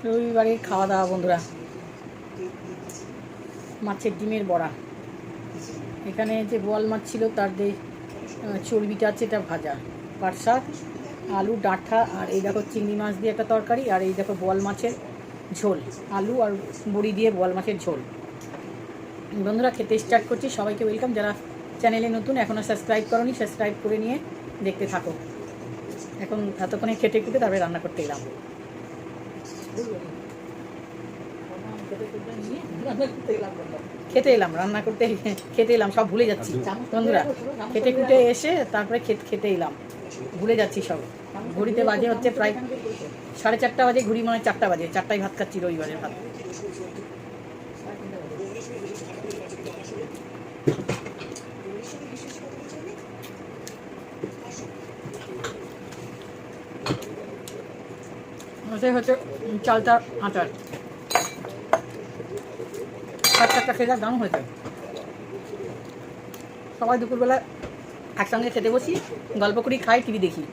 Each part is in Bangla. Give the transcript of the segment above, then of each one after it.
রবিবারের খাওয়া দাওয়া বন্ধুরা, মাছের ডিমের বড়া। এখানে যে বোয়াল মাছ ছিল তার যে চর্বিটা আছে এটা ভাজা, পাট শাক, আলু ডাঁটা, আর এই দেখো চিংড়ি মাছ দিয়ে একটা তরকারি, আর এই দেখো বোয়াল মাছের ঝোল, আলু আর বড়ি দিয়ে বোয়াল মাছের ঝোল। বন্ধুরা খেতে স্টার্ট করছি। সবাইকে ওয়েলকাম। যারা চ্যানেলে নতুন এখনও সাবস্ক্রাইব করোনি, সাবস্ক্রাইব করে নিয়ে দেখতে থাকো। এখন এতক্ষণে খেটে খুঁটে তারপরে রান্না করতে এলাম। খেতে এলাম, রান্না করতে খেতে এলাম, সব ভুলে যাচ্ছি বন্ধুরা। খেটে খুঁটে এসে তারপরে খেতে এলাম, ভুলে যাচ্ছি সব। ঘড়িতে বাজে হচ্ছে প্রায় 4:30 বাজে, ঘড়ি মনে হয় 4টা বাজে। 4টায় ভাত খাচ্ছি, রবিবারের ভাত। হচ্ছে চালটা আটার 4টা খেয়ে দাম হয়েছে। সবাই দুপুরবেলা একসঙ্গে খেতে বসি, গল্প করি, খাই, টিভি দেখি।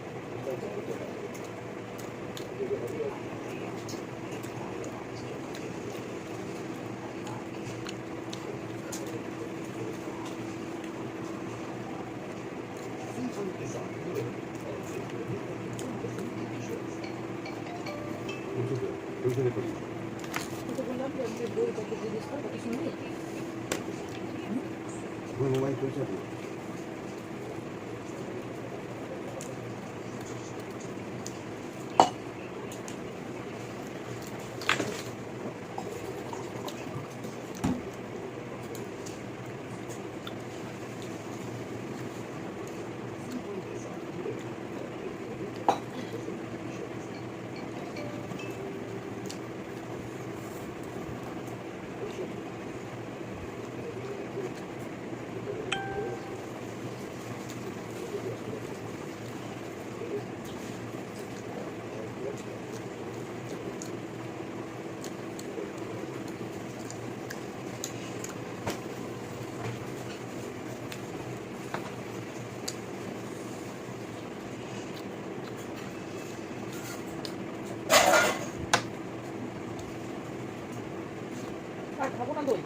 খাবো না দই,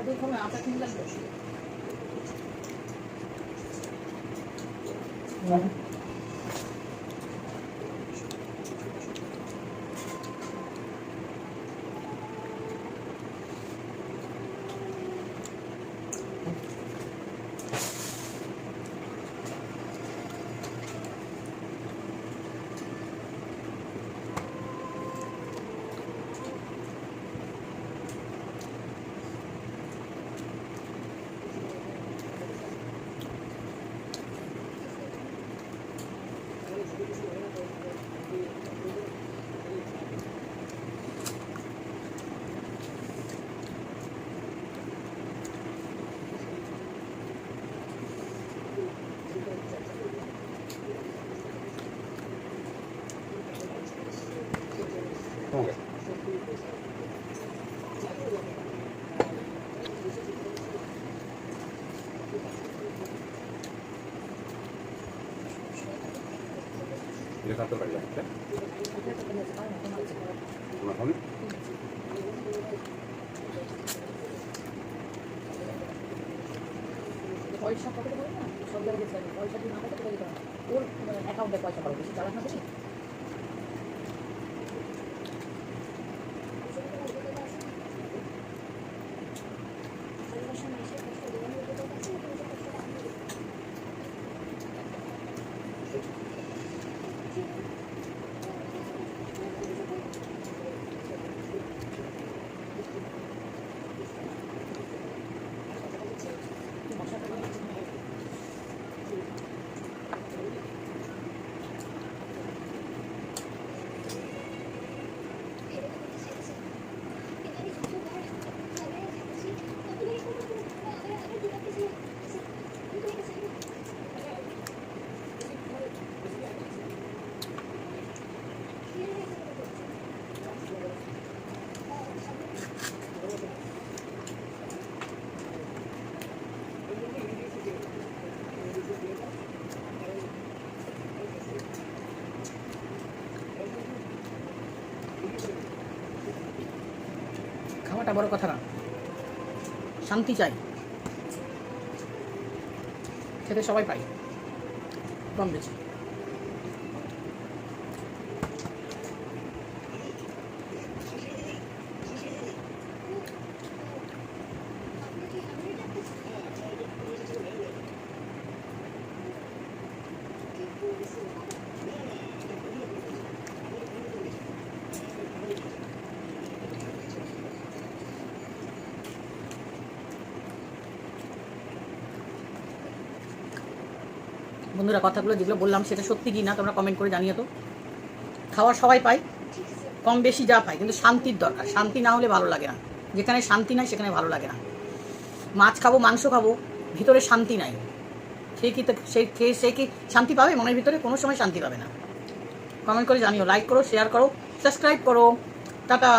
দই খাবো না, আটা কিনে লাগবে। Okay. ¿Ya está todo bailando? ¿Una joven? পয়সা পকেটে বলি না, সব জায়গায় গেছে, পয়সা দিয়ে না থাকে কোথায় দিতে হবে, ওর অ্যাকাউন্টে পয়সা পাবো, বেশি চালাক না করি। খাওয়াটা বড় কথা না, শান্তি চাই, সেটা সবাই পাই কম বেশি। বন্ধুরা, কথাগুলো যেগুলো বললাম সেটা সত্যি কি না তোমরা কমেন্ট করে জানিও তো। খাওয়ার সবাই পাই, কম বেশি যা পাই, কিন্তু শান্তির দরকার। শান্তি না হলে ভালো লাগে না। যেখানে শান্তি নাই সেখানে ভালো লাগে না। মাছ খাবো, মাংস খাবো, ভিতরে শান্তি নাই, সে কি শান্তি পাবে? মনের ভিতরে কোনো সময় শান্তি পাবে না। কমেন্ট করে জানিও, লাইক করো, শেয়ার করো, সাবস্ক্রাইব করো। টাটা।